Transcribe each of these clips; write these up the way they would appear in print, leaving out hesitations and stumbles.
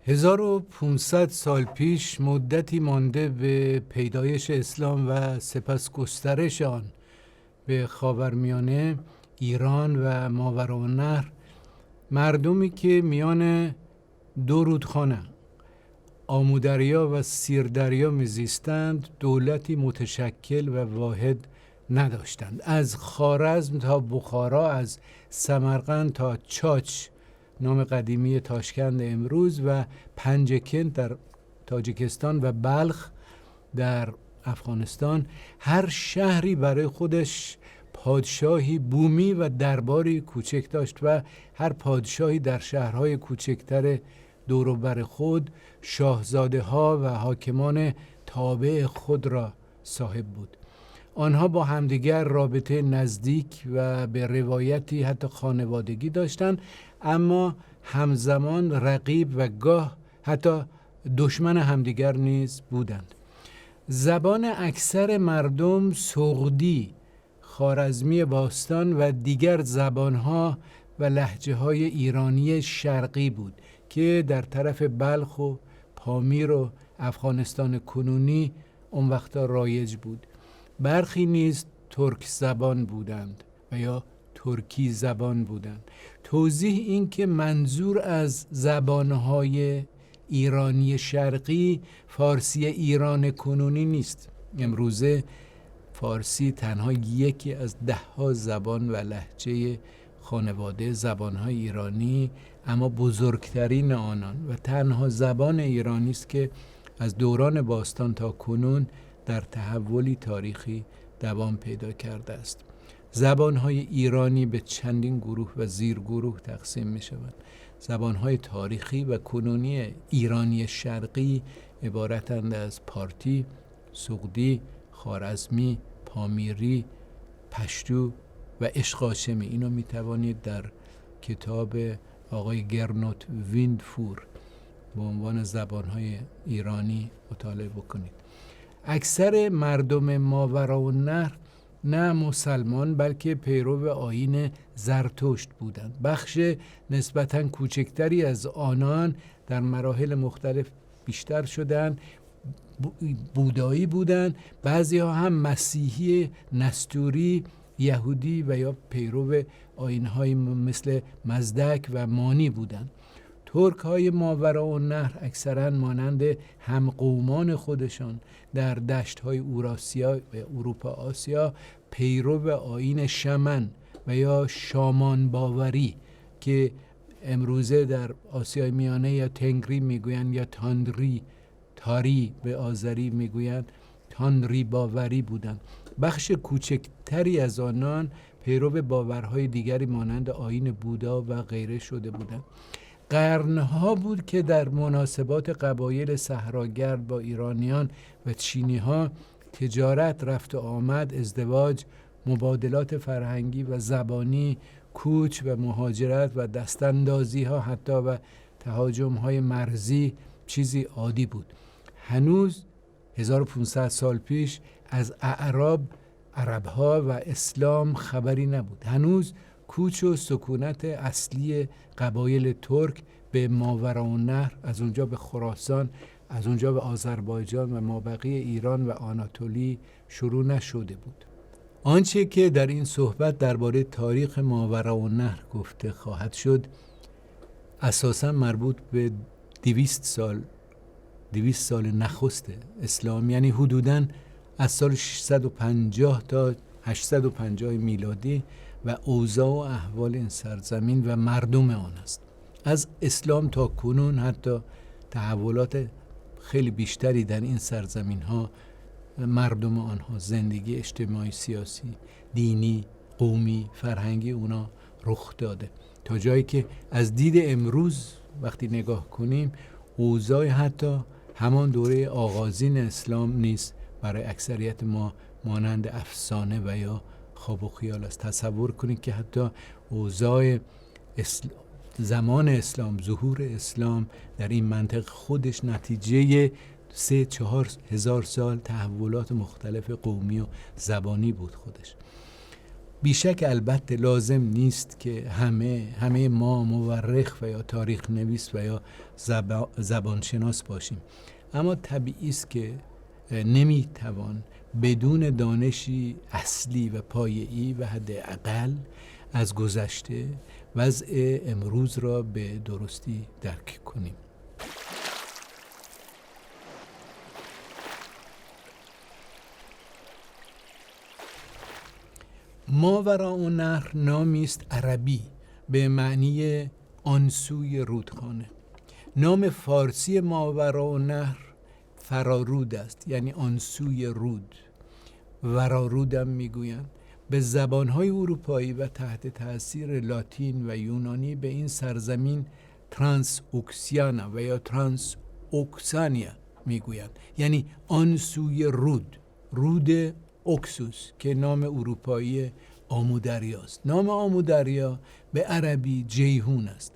1500 سال پیش مدتی مانده به پیدایش اسلام و سپس گسترش آن به خاورمیانه، ایران و ماوراءالنهر، مردمی که میان دو رودخانه آمودریا و سیردریا میزیستند دولتی متشکل و واحد نداشتند. از خوارزم تا بخارا، از سمرقند تا چاچ نام قدیمی تاشکند امروز و پنجکند در تاجیکستان و بلخ در افغانستان، هر شهری برای خودش پادشاهی بومی و درباری کوچک داشت و هر پادشاهی در شهرهای کوچکتر دور و بر خود شاهزاده ها و حاکمان تابع خود را صاحب بود. آنها با همدیگر رابطه نزدیک و به روایتی حتی خانوادگی داشتند، اما همزمان رقیب و گاه حتی دشمن همدیگر نیز بودند. زبان اکثر مردم سغدی، خوارزمی باستان و دیگر زبانها و لهجه‌های ایرانی شرقی بود که در طرف بلخ و پامیر و افغانستان کنونی اون وقتا رایج بود. برخی نیز ترک زبان بودند و یا ترکی زبان بودند. توضیح این که منظور از زبانهای ایرانی شرقی فارسی ایران کنونی نیست. امروزه فارسی تنها یکی از 10 زبان و لهجه خانواده زبانهای ایرانی، اما بزرگترین آنان و تنها زبان ایرانی است که از دوران باستان تا کنون در تحولی تاریخی دوام پیدا کرده است. زبانهای ایرانی به چندین گروه و زیرگروه تقسیم می شوند. زبانهای تاریخی و کنونی ایرانی شرقی عبارتند از پارتی، سغدی، خوارزمی، پامیری، پشتو و اشقاشمی. اینو می توانید در کتاب آقای گرنوت ویندفور به عنوان زبانهای ایرانی مطالعه بکنید. اکثر مردم ماوراءالنهر نه مسلمان بلکه پیرو آیین زرتشت بودند. بخش نسبتاً کوچکتری از آنان در مراحل مختلف بیشتر شدند، بودایی بودند. بعضی ها هم مسیحی، نستوری، یهودی و یا پیرو آیین‌های مثل مزدک و مانی بودند. ترک های ماوراءالنهر اکثرا مانند همقومان خودشان در دشت های اوراسیا و اروپا آسیا پیرو آیین شمن و یا شامان باوری که امروزه در آسیای میانه یا تنگری میگویند یا تاری به آذری میگویند، تاندری باوری بودند. بخش کوچکتری از آنان پیرو باورهای دیگری مانند آیین بودا و غیره شده بودند. قرنها بود که در مناسبات قبایل صحراگرد با ایرانیان و چینی‌ها تجارت، رفت و آمد، ازدواج، مبادلات فرهنگی و زبانی، کوچ و مهاجرت و دستاندازی‌ها حتی و تهاجم‌های مرزی چیزی عادی بود. هنوز 1500 سال پیش از اعراب، عرب‌ها و اسلام خبری نبود. هنوز کوچ و سکونت اصلی قبایل ترک به ماوراءالنهر، از اونجا به خراسان، از اونجا به آذربایجان و مابقی ایران و آناتولی شروع نشده بود. آنچه که در این صحبت درباره تاریخ ماوراءالنهر گفته خواهد شد اساساً مربوط به 200 سال نخست اسلام، یعنی حدوداً از سال 650 تا 850 میلادی و اوضاع و احوال این سرزمین و مردم آن است. از اسلام تا کنون حتی تحولات خیلی بیشتری در این سرزمین ها مردم آنها، زندگی اجتماعی، سیاسی، دینی، قومی، فرهنگی اونا رخ داده، تا جایی که از دید امروز وقتی نگاه کنیم اوضاع حتی همان دوره آغازین اسلام نیست برای اکثریت ما مانند افسانه و یا خواب و خیال است. تصور کنید که حتی اوضاع زمان اسلام، ظهور اسلام در این منطقه خودش نتیجه 3-4 هزار سال تحولات مختلف قومی و زبانی بود خودش. بیشک البته لازم نیست که همه ما مورخ و یا تاریخ نویس و یا زبانشناس باشیم، اما طبیعی است که نمیتوان بدون دانشی اصلی و پایه‌ای و حداقل از گذشته وضع امروز را به درستی درک کنیم. ماوراءالنهر نامی است عربی به معنی آن سوی رودخانه. نام فارسی ماوراءالنهر فرارود است، یعنی آن سوی رود. ورارود هم میگویند. به زبانهای اروپایی و تحت تاثیر لاتین و یونانی به این سرزمین ترانس اوکسیانا و یا ترانس اوکسانیا میگویند، یعنی آن سوی رود اوکسوس که نام اروپایی آمودریاست. نام آمودریا به عربی جیهون است.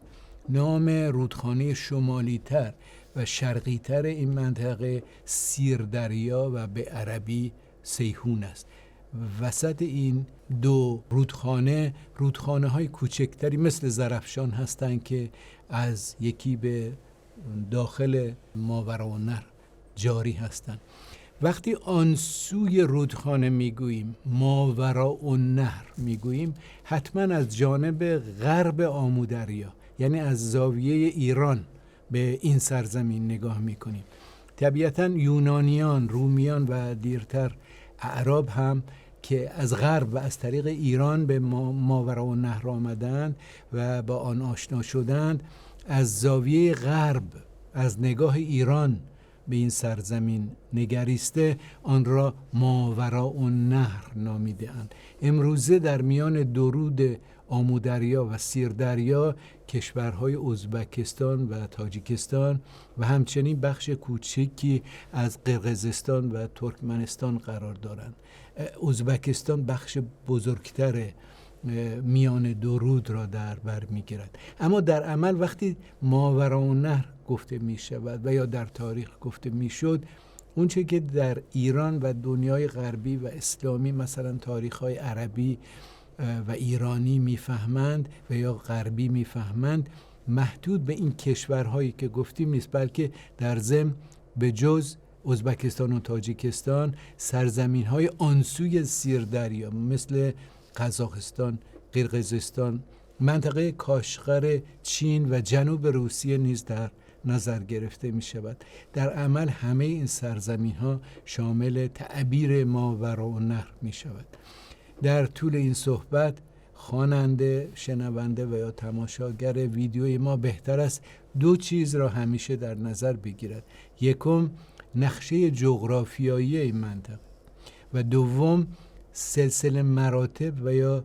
نام رودخانه شمالی تر و شرقی تر این منطقه سیردریا و به عربی سیهون است. وسط این دو رودخانه های کوچکتری مثل زرافشان هستند که از یکی به داخل ماوراءالنهر جاری هستند. وقتی آن سوی رودخانه میگوییم، ماوراءالنهر میگوییم، حتما از جانب غرب آمودریا، یعنی از زاویه ایران به این سرزمین نگاه میکنیم. طبیعتا یونانیان، رومیان و دیرتر اعراب هم که از غرب و از طریق ایران به ماوراءالنهر آمدند و با آن آشنا شدند، از زاویه غرب، از نگاه ایران به این سرزمین نگریسته آن را ماوراءالنهر نامیده‌اند. امروزه در میان دو رود آمودریا و سیردریا کشورهای ازبکستان و تاجیکستان و همچنین بخش کوچکی از قرقیزستان و ترکمنستان قرار دارند. ازبکستان بخش بزرگتر میان دو رود را در بر میگیرد. اما در عمل وقتی ماوراءالنهر گفته می شود و یا در تاریخ گفته می شد، اونچه که در ایران و دنیای غربی و اسلامی مثلا تاریخ‌های عربی و ایرانی میفهمند و یا غربی میفهمند، محدود به این کشورهایی که گفتیم نیست، بلکه در ضمن به جز ازبکستان و تاجیکستان سرزمین‌های آنسوی سیردریا مثل قزاقستان، قرقیزستان، منطقه کاشغر چین و جنوب روسیه نیز در نظر گرفته می شود. در عمل همه این سرزمین ها شامل تعبیر ماوراءالنهر می شود. در طول این صحبت خواننده، شنونده و یا تماشاگر ویدیوی ما بهتر است دو چیز را همیشه در نظر بگیرد: یکم نقشه جغرافیایی این منطقه و دوم سلسله مراتب و یا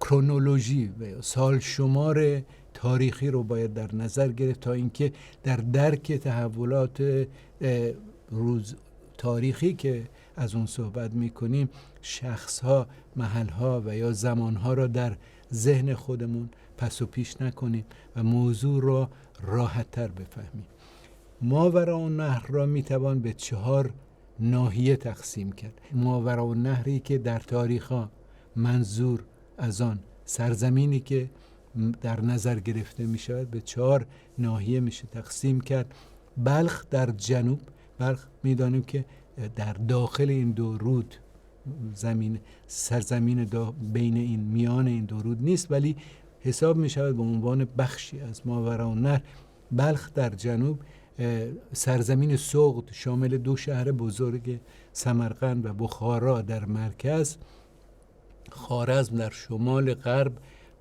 کرونولوژی و یا سال شمار تاریخی رو باید در نظر گرفت تا اینکه در درک تحولات تاریخی که از اون صحبت میکنیم شخصها، محلها و یا زمانها را در ذهن خودمون پس و پیش نکنیم و موضوع را راحت تر بفهمیم. ماوراءالنهر را میتوان به 4 ناحیه تقسیم کرد. ماوراءالنهری که در تاریخ‌ها منظور از آن سرزمینی که در نظر گرفته می شود به 4 ناحیه میشه تقسیم کرد. بلخ در جنوب، بلخ میدانیم که در داخل این دو رود سرزمین بین این میان این دو رود نیست، ولی حساب می شود به عنوان بخشی از ماوراءالنهر. بلخ در جنوب، سرزمین سغد شامل 2 شهر بزرگ سمرقند و بخارا در مرکز، خوارزم در شمال غرب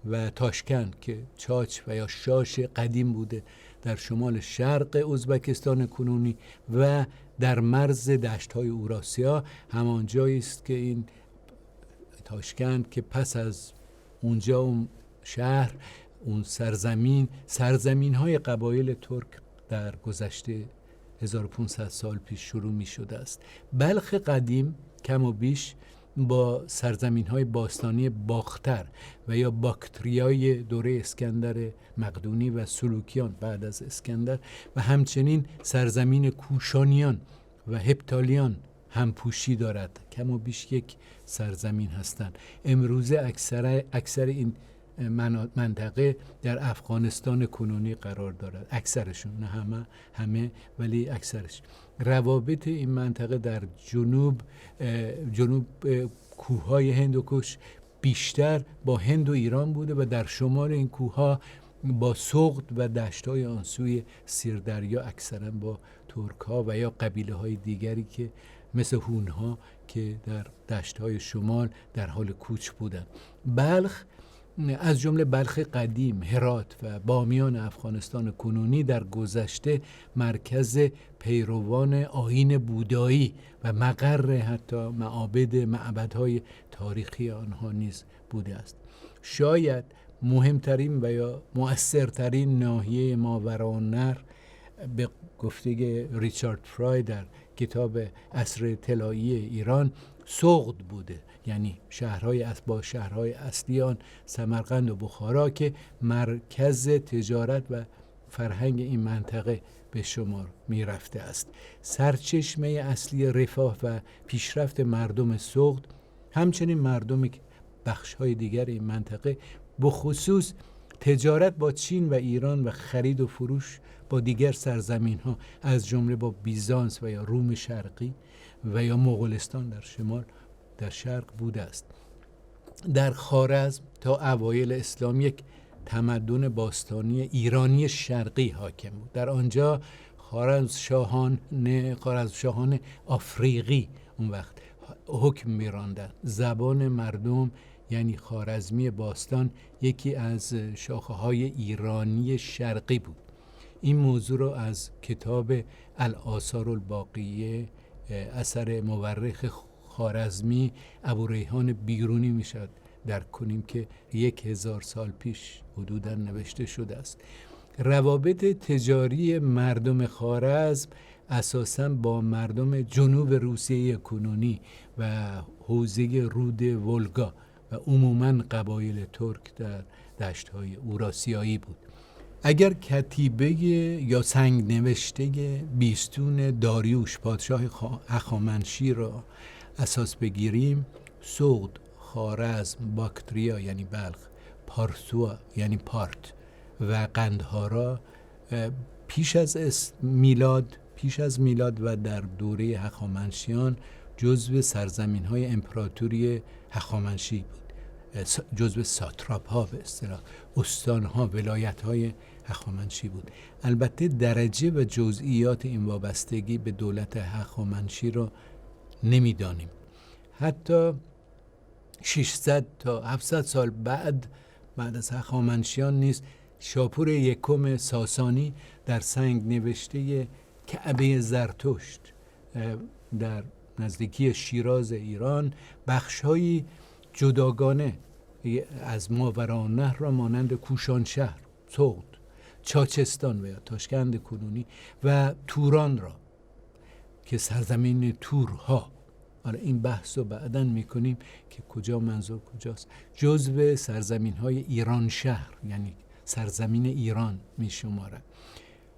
و تاشکند که چاچ و یا شاش قدیم بوده در شمال شرق ازبکستان کنونی و در مرز دشت‌های اوراسیا، همان جایی است که این تاشکند که پس از اونجا اون شهر، اون سرزمین‌های قبایل ترک در گذشته 1500 سال پیش شروع می شده است. بلخ قدیم کم و بیش با سرزمین‌های باستانی باختر و یا باکتریای دوره اسکندر مقدونی و سلوکیان بعد از اسکندر و همچنین سرزمین کوشانیان و هپتالیان همپوشی دارد، کم و بیش یک سرزمین هستند. امروزه اکثر این منطقه در افغانستان کنونی قرار دارد، اکثرشون، نه همه ولی اکثرش. روابط این منطقه در جنوب کوههای هندوکش بیشتر با هند و ایران بوده و در شمال این کوهها با سغد و دشت‌های آن سوی سیردریا اکثرا با ترک‌ها و یا قبیله‌های دیگری که مثل هون‌ها که در دشت‌های شمال در حال کوچ بودند. بلخ از جمله بلخ قدیم، هرات و بامیان افغانستان کنونی در گذشته مرکز پیروان آیین بودایی و مقر حتی معبدهای تاریخی آنها نیز بوده است. شاید مهمترین و یا مؤثرترین ناحیه ماوراءالنهر به گفته ریچارد فرای در کتاب عصر طلایی ایران سغد بوده، یعنی شهرهای اصلی آن سمرقند و بخارا که مرکز تجارت و فرهنگ این منطقه به شمار می رفته است. سرچشمه اصلی رفاه و پیشرفت مردم سغد، همچنین مردم بخش‌های دیگر این منطقه، بخصوص تجارت با چین و ایران و خرید و فروش با دیگر سرزمین‌ها از جمله با بیزانس و یا روم شرقی و یا مغولستان در شمال در شرق بوده است. در خوارزم تا اوایل اسلام یک تمدن باستانی ایرانی شرقی حاکم بود. در آنجا خوارزمشاهان افریقی اون وقت حکم می‌راندند. زبان مردم یعنی خوارزمی باستان یکی از شاخه‌های ایرانی شرقی بود. این موضوع رو از کتاب الآثار الباقیه اثر مورخ خوارزمی ابوریحان بیرونی میشد درک کنیم که 1000 سال پیش حدوداً نوشته شده است. روابط تجاری مردم خوارزم اساساً با مردم جنوب روسیه کنونی و حوزه رود ولگا و عموماً قبایل ترک در دشت‌های اوراسیایی بود. اگر کتیبه یا سنگ نوشته بیستون داریوش پادشاه هخامنشی را اساس بگیریم، سغد، خوارزم، باکتریا یعنی بلخ، پارسوا یعنی پارت و قندهارا پیش از میلاد و در دوره هخامنشیان جزو سرزمین‌های امپراتوری هخامنشی بود، جزو ساتراپ‌ها به اصطلاح استان‌ها، ولایت‌های هخامنشی بود. البته درجه و جزئیات این وابستگی به دولت هخامنشی را نمی‌دانیم. حتی 600 تا 700 سال بعد از هخامنشیان نیز شاپور یکم ساسانی در سنگ نوشته کعبه زرتشت در نزدیکی شیراز ایران بخش‌های جداگانه از ماوراءالنهر را مانند کوشانشهر، سغد، چاچستان و یا تاشکند کنونی و توران را که سرزمین تورها، حالا این بحث رو بعداً میکنیم که کجا منظور کجاست، جزو سرزمین‌های ایران شهر یعنی سرزمین ایران میشمارد.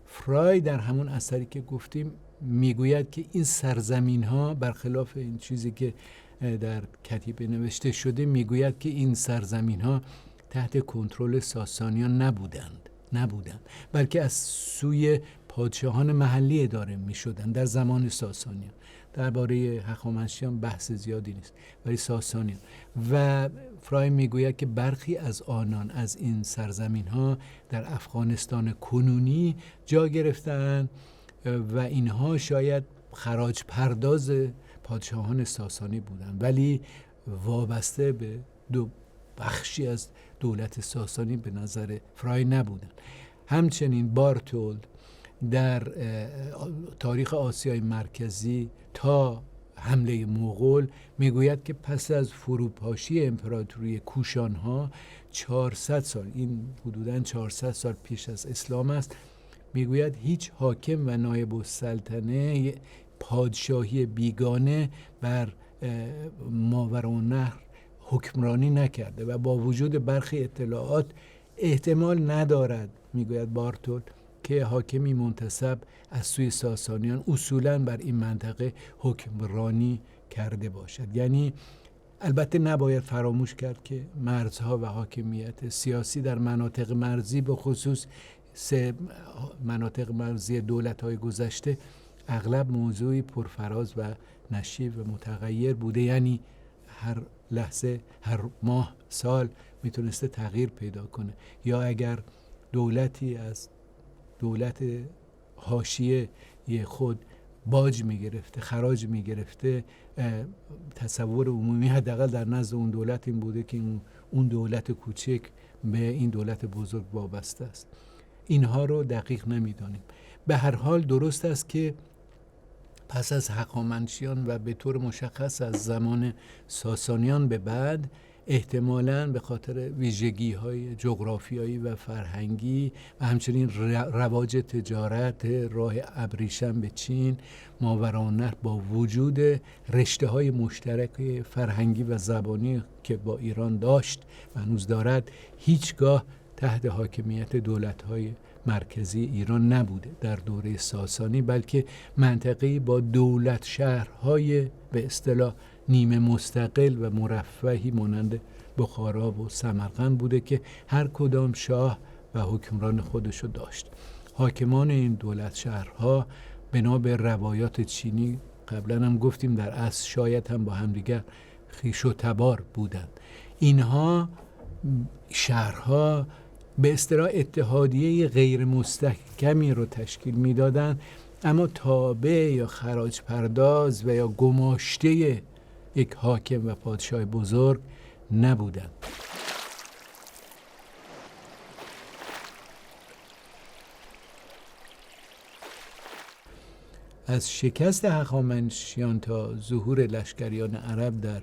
فرای در همون اثری که گفتیم میگوید که این سرزمین‌ها برخلاف این چیزی که در کتیبه نوشته شده، میگوید که این سرزمین‌ها تحت کنترل ساسانیان نبودند، بلکه از سوی پادشاهان محلی اداره می‌شدند در زمان ساسانیان. درباره هخامنشیان بحث زیادی نیست، ولی ساسانیان. و فرای میگوید که برخی از آنان از این سرزمین‌ها در افغانستان کنونی جا گرفتند و اینها شاید خراج پرداز پادشاهان ساسانی بودند، ولی وابسته به دو بخشی از دولت ساسانی به نظر فرای نبودند. همچنین بارتولد در تاریخ آسیای مرکزی تا حمله مغول میگوید که پس از فروپاشی امپراتوری کوشانها 400 سال، این حدوداً 400 سال پیش از اسلام است، میگوید هیچ حاکم و نایب السلطنه پادشاهی بیگانه بر ماوراءالنهر حکمرانی نکرده و با وجود برخی اطلاعات احتمال ندارد، میگوید بارتولد، که حاکمی منتسب از سوی ساسانیان اصولاً بر این منطقه حکمرانی کرده باشد. یعنی البته نباید فراموش کرد که مرزها و حاکمیت سیاسی در مناطق مرزی، به خصوص 3 مناطق مرزی دولت‌های گذشته، اغلب موضوعی پرفراز و نشیب و متغیر بوده. یعنی هر لحظه، هر ماه، سال میتونسته تغییر پیدا کنه. یا اگر دولتی از دولت حاشیه خود باج میگرفته، خراج میگرفته، تصور عمومی حداقل در نزد اون دولت این بوده که اون دولت کوچک به این دولت بزرگ وابسته است. اینها رو دقیق نمیدانیم. به هر حال درست است که پس از هخامنشیان و به طور مشخص از زمان ساسانیان به بعد، احتمالاً به خاطر ویژگی‌های جغرافیایی و فرهنگی و همچنین رواج تجارت راه ابریشم به چین، ماوراءالنهر با وجود رشته‌های مشترک فرهنگی و زبانی که با ایران داشت و هنوز دارد، هیچگاه تحت حاکمیت دولت‌های مرکزی ایران نبوده در دوره ساسانی، بلکه منطقه‌ای با دولت شهرهای به اصطلاح نیمه مستقل و مرفهی مانند بخارا و سمرقند بوده که هر کدام شاه و حکمران خودشو داشت. حاکمان این دولت شهرها بنا به روایات چینی، قبلا هم گفتیم در اصل شاید هم با همدیگر خویش و تبار بودند. اینها شهرها به اصطلاح اتحادیه غیر مستحکمی رو تشکیل میدادند، اما تابع یا خراج پرداز و یا گماشته یک حاکم و پادشاه بزرگ نبودند. از شکست هخامنشیان تا ظهور لشکریان عرب در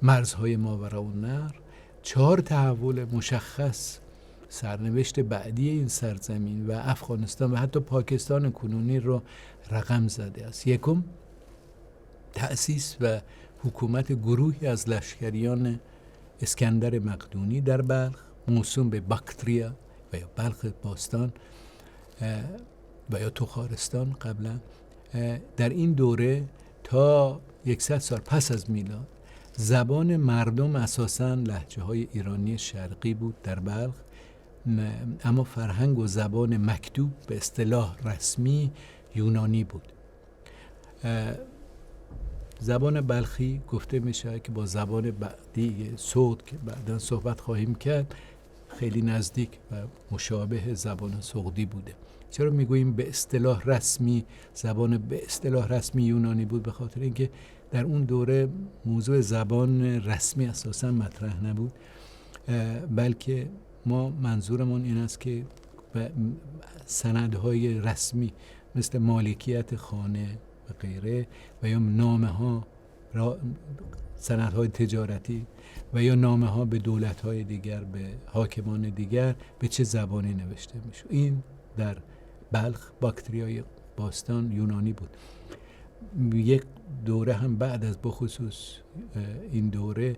مرزهای ماوراءالنهر 4 تحول مشخص سرنوشت بعدی این سرزمین و افغانستان و حتی پاکستان کنونی رو رقم زده است. یکم، تأسیس و حکومت گروهی از لشکریان اسکندر مقدونی در بلخ، موسوم به باکتریا و یا بلخ باستان و یا تخارستان قبلا. در این دوره تا 100 سال پس از میلاد زبان مردم اساساً لهجه‌های ایرانی شرقی بود در بلخ، اما فرهنگ و زبان مکتوب به اصطلاح رسمی یونانی بود. زبان بلخی گفته میشه که با زبان بعدی سغد که بعداً صحبت خواهیم کرد خیلی نزدیک و مشابه زبان سغدی بوده. چرا میگوییم به اصطلاح رسمی؟ زبان به اصطلاح رسمی یونانی بود به خاطر اینکه در اون دوره موضوع زبان رسمی اساساً مطرح نبود، بلکه ما منظورمون این است که سندهای رسمی مثل مالکیت خانه و غیره و یا نامه ها، سندهای تجارتی و یا نامه ها به دولت های دیگر، به حاکمان دیگر به چه زبانی نوشته میشه. این در بلخ، باکتریای باستان یونانی بود. یک دوره هم بعد از بخصوص این دوره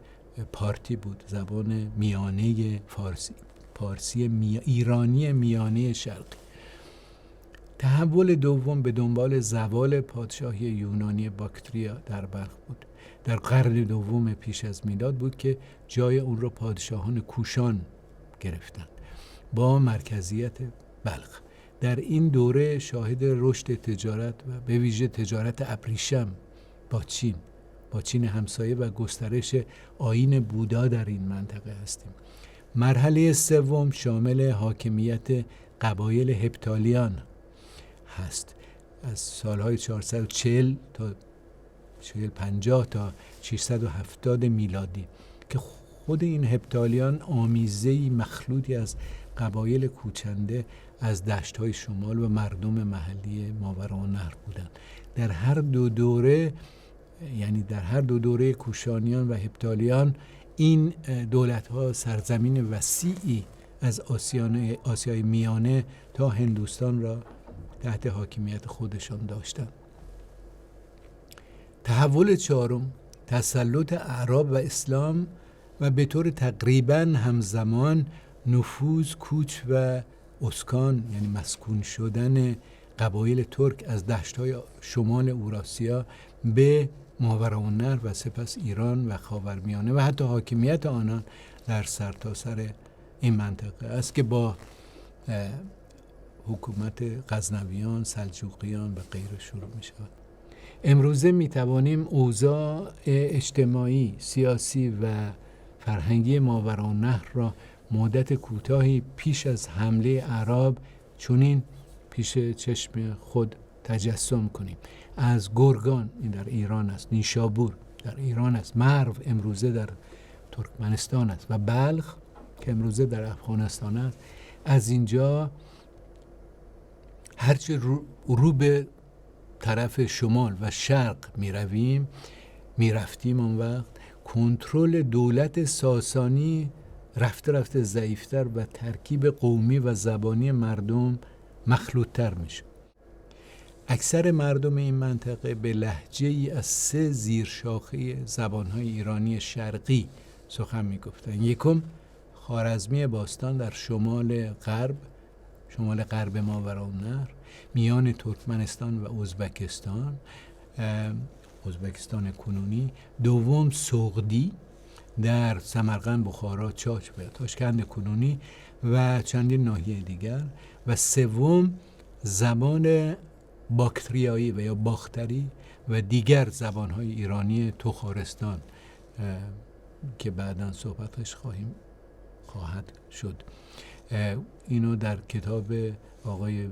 پارتی بود، زبان میانه فارسی ایرانی میانه شرقی. تحول دوم به دنبال زوال پادشاهی یونانی باکتریا در بلخ بود. در قرن دوم پیش از میلاد بود که جای اون رو پادشاهان کوشان گرفتند با مرکزیت بلخ. در این دوره شاهد رشد تجارت و به ویژه تجارت ابریشم با چین همسایه و گسترش آیین بودا در این منطقه هستیم. مرحله سوم شامل حاکمیت قبایل هپتالیان هست از سالهای 440 تا 50 تا 670 میلادی که خود این هپتالیان آمیزه‌ای مخلوطی از قبایل کوچنده از دشت‌های شمال و مردم محلی ماوراءالنهر بودند. در هر دو دوره کوشانیان و هپتالیان این دولت‌ها سرزمین وسیعی از آسیای میانه تا هندوستان را تحت حاکمیت خودشان داشتند. تحول چهارم، تسلط اعراب و اسلام و به طور تقریباً همزمان نفوذ، کوچ و اسکان یعنی مسکون شدن قبایل ترک از دشت‌های شمال اوراسیا به ماوراءالنهر و سپس ایران و خاورمیانه و حتی حاکمیت آنان در سرتاسر این منطقه است که با حکومت غزنویان، سلجوقیان و غیره شروع می شود. امروزه می توانیم اوضاع اجتماعی، سیاسی و فرهنگی ماوراءالنهر را مدت کوتاهی پیش از حمله اعراب چنین پیش چشم خود تجسم کنیم. از گرگان، این در ایران است، نیشابور در ایران است، مرو امروزه در ترکمنستان است و بلخ که امروزه در افغانستان است. از اینجا هرچه رو به طرف شمال و شرق می رفتیم اون وقت کنترل دولت ساسانی رفته ضعیفتر و ترکیب قومی و زبانی مردم مخلوط‌تر میشه. اکثر مردم این منطقه به لهجه‌ای از 3 زیرشاخه زبان‌های ایرانی شرقی سخن می‌گفتند. یکم خوارزمی باستان در شمال غرب ماوراءالنهر، میان ترکمنستان و ازبکستان کنونی. دوم سغدی در سمرقند، بخارا، چاچ و تاشکند کنونی و چندین ناحیه دیگر. و سوم زبان باکتریایی و یا باختری و دیگر زبان‌های ایرانی تخارستان که بعداً صحبتش خواهد شد. اینو در کتاب آقای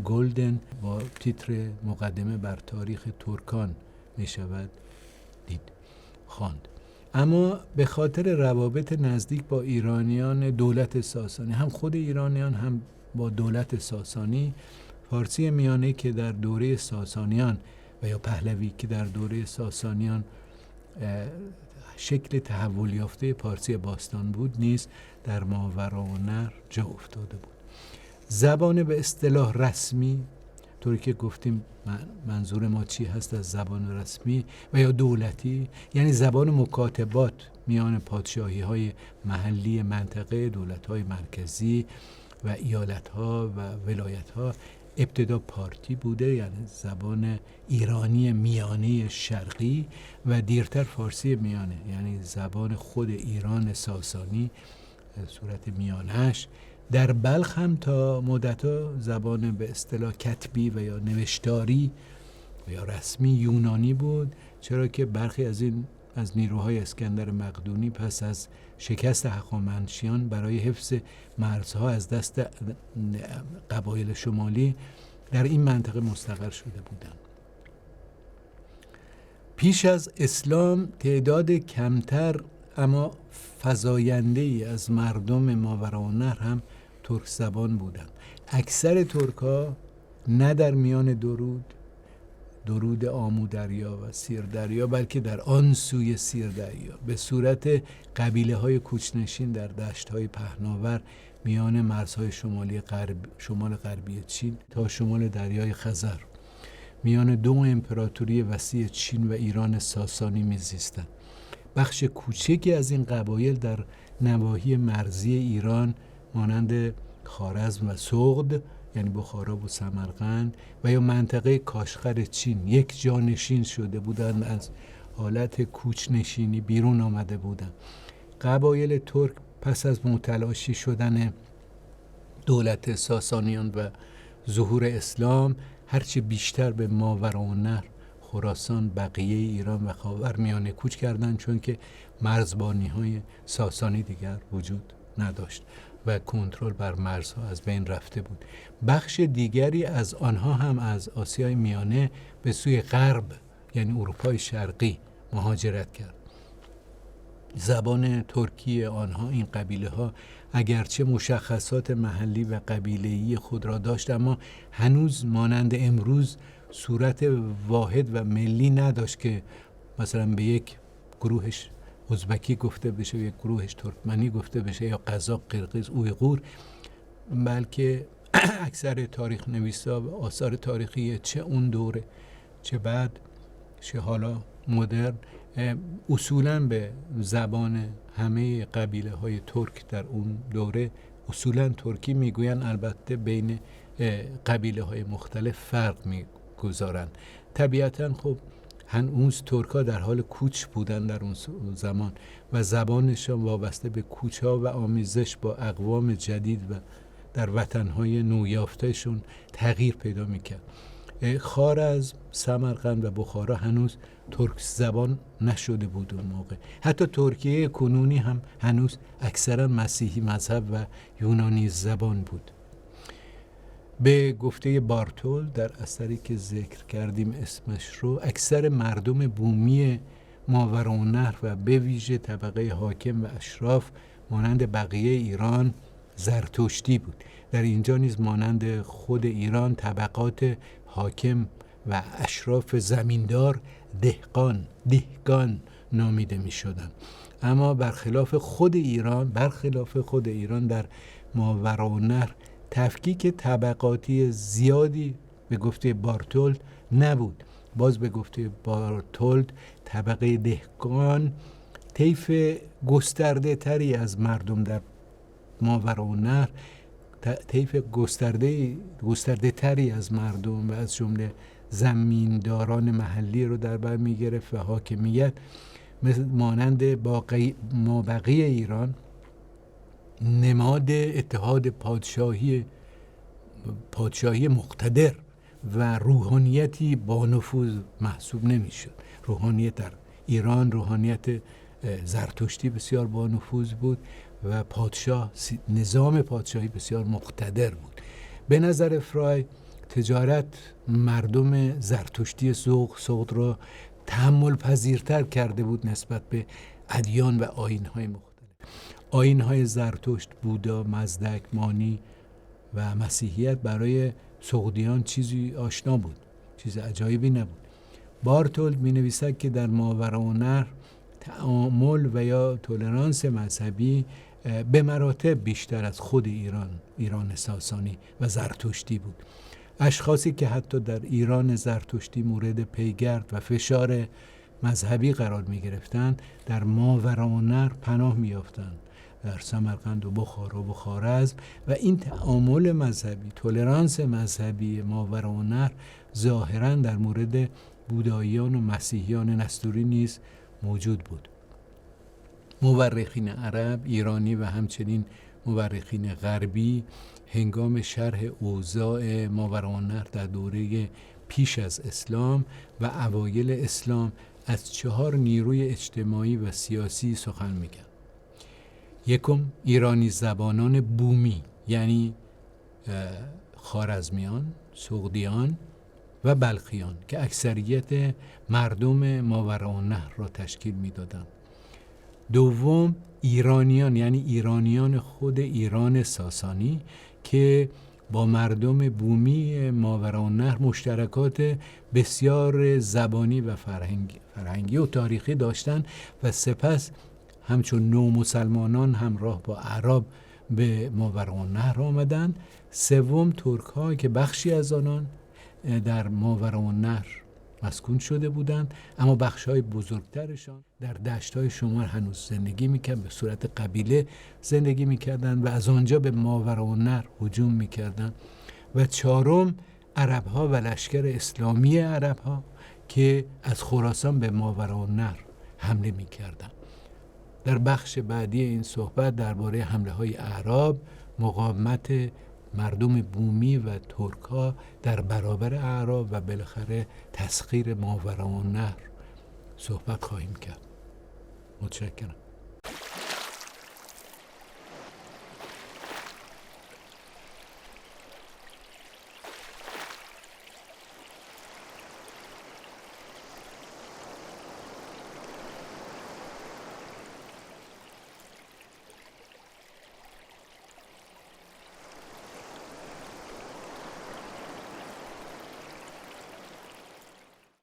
گلدن با تیتر مقدمه بر تاریخ ترکان می شود خواند. اما به خاطر روابط نزدیک با ایرانیان دولت ساسانی، هم خود ایرانیان هم با دولت ساسانی، فارسی میانه که در دوره ساسانیان و یا پهلوی که در دوره ساسانیان شکل تحول یافته پارسی باستان بود، نیز در ماوراءالنهر جا افتاده بود. زبان به اصطلاح رسمی، طوری که گفتیم منظور ما چی هست از زبان رسمی و یا دولتی، یعنی زبان مکاتبات میان پادشاهی‌های محلی منطقه، دولت‌های مرکزی و ایالت‌ها و ولایت‌ها. ابتدا پارتی بوده، یعنی زبان ایرانی میانه شرقی، و دیرتر فارسی میانه، یعنی زبان خود ایران ساسانی صورت میانهش. در بلخ هم تا مدت‌ها زبان به اصطلاح کتبی و یا نوشتاری و یا رسمی یونانی بود، چرا که برخی از نیروهای اسکندر مقدونی پس از شکست هخامنشیان برای حفظ مرزها از دست قبایل شمالی در این منطقه مستقر شده بودند. پیش از اسلام تعداد کمتر اما فزاینده‌ای از مردم ماوراءالنهر هم ترک زبان بودند. اکثر ترک‌ها نه در میان درود آمو دریا و سیر دریا، بلکه در آن سوی سیر دریا به صورت قبیله‌های کوچ‌نشین در دشت‌های پهناور میان مرزهای شمال غربی چین تا شمال دریای خزر، میان 2 امپراتوری وسیع چین و ایران ساسانی می‌زیستند. بخش کوچکی از این قبایل در نواحی مرزی ایران مانند خوارزم و سغد، یعنی بخارا و سمرقند و یا منطقه کاشغر چین یک جانشین شده بودند، از حالت کوچ‌نشینی بیرون آمده بودند. قبایل ترک پس از متلاشی شدن دولت ساسانیان و ظهور اسلام هرچه بیشتر به ماوراءالنهر، خراسان، بقیه ایران و خاورمیانه کوچ کردند، چون که مرزبانی‌های ساسانی دیگر وجود نداشت و کنترل بر مرزها از بین رفته بود. بخش دیگری از آنها هم از آسیای میانه به سوی غرب، یعنی اروپای شرقی، مهاجرت کرد. زبان ترکی آنها، این قبیله ها، اگرچه مشخصات محلی و قبیله‌ای خود را داشت، اما هنوز مانند امروز صورت واحد و ملی نداشت که مثلا به یک گروهش ازبکی گفته بشه، یک گروهش ترکمنی گفته بشه، یا قزاق، قرقیز، اویغور، بلکه اکثر تاریخ نویسا و آثار تاریخی چه اون دوره چه بعد چه حالا مدرن اصولاً به زبان همه قبیله های ترک در اون دوره اصولا ترکی میگوین، البته بین قبیله های مختلف فرق میگذارن. طبیعتا خب هنوز ترکا در حال کوچ بودن در اون زمان و زبانشان وابسته به کوچ ها و آمیزش با اقوام جدید و در وطنهای نویافتهشون تغییر پیدا میکرد. خوارزم، سمرقند و بخارا هنوز ترک زبان نشده بود اون موقع. حتی ترکیه کنونی هم هنوز اکثرا مسیحی مذهب و یونانی زبان بود. به گفته بارتول در اثری که ذکر کردیم اسمش رو، اکثر مردم بومی ماوراءالنهر و به ویژه طبقه حاکم و اشراف مانند بقیه ایران زرتشتی بود. در اینجا نیز مانند خود ایران طبقات حاکم و اشراف زمیندار دهقان نامیده می شدن. اما برخلاف خود ایران در ماوراءالنهر تفکیک طبقاتی زیادی به گفته بارتولد نبود. باز به گفته بارتولد طبقه دهقان طیف گسترده تری از مردم در ماوراءالنهر، طیف گسترده تری از مردم و از جمله زمینداران محلی رو در بر می گرفت و حاکمیت مانند مابقی ایران نماد اتحاد پادشاهی مقتدر و روحانیتی با نفوذ محسوب نمی شد. روحانیت در ایران روحانیت زرتشتی بسیار با نفوذ بود و نظام پادشاهی بسیار مقتدر بود. به نظر فرای تجارت مردم زرتشتی سقد را تحمل پذیرتر کرده بود نسبت به ادیان و آیین‌های مختلف. آیین‌های زرتشت، بودا، مزدک، مانی و مسیحیت برای سقدیان چیزی آشنا بود، چیز عجایبی نبود. بارتولد می نویسد که در ماوراءالنهر تعامل و یا تولرانس مذهبی به مراتب بیشتر از خود ایران ساسانی و زرتشتی بود. اشخاصی که حتی در ایران زرتشتی مورد پیگرد و فشار مذهبی قرار می گرفتند در ماوراءالنهر پناه می یافتند، در سمرقند و بخارا و خوارزم، و این تعامل مذهبی، تولرانس مذهبی ماوراءالنهر ظاهراً در مورد بوداییان و مسیحیان نستوری نیز موجود بود. مورخین عرب، ایرانی و همچنین مورخین غربی هنگام شرح اوضاع ماوراءالنهر در دوره پیش از اسلام و اوایل اسلام از 4 نیروی اجتماعی و سیاسی سخن می‌گن. یکم ایرانی زبانان بومی، یعنی خوارزمیان، سقدیان و بلخیان که اکثریت مردم ماوراءالنهر را تشکیل میدادند. دوم ایرانیان، یعنی ایرانیان خود ایران ساسانی که با مردم بومی ماوراءالنهر مشترکات بسیار زبانی و فرهنگی و تاریخی داشتند و سپس همچون نومسلمانان همراه با عرب به ماوراءالنهر آمدند. سوم ترک ها که بخشی از آنان در ماوراءالنهر مسکون شده بودند، اما بخش‌های بزرگترشان در دشت‌های شمال هنوز زندگی می‌کردند، به صورت قبیله زندگی می‌کردند و از آنجا به ماوراءالنهر هجوم می‌کردند. و چهارم عرب‌ها و لشکر اسلامی عرب‌ها که از خراسان به ماوراءالنهر حمله می‌کردند. در بخش بعدی این صحبت درباره حمله‌های اعراب، مقاومت مردم بومی و ترک‌ها در برابر اعراب و بالاخره تسخیر ماوراءالنهر صحبت خواهیم کرد. متشکرم.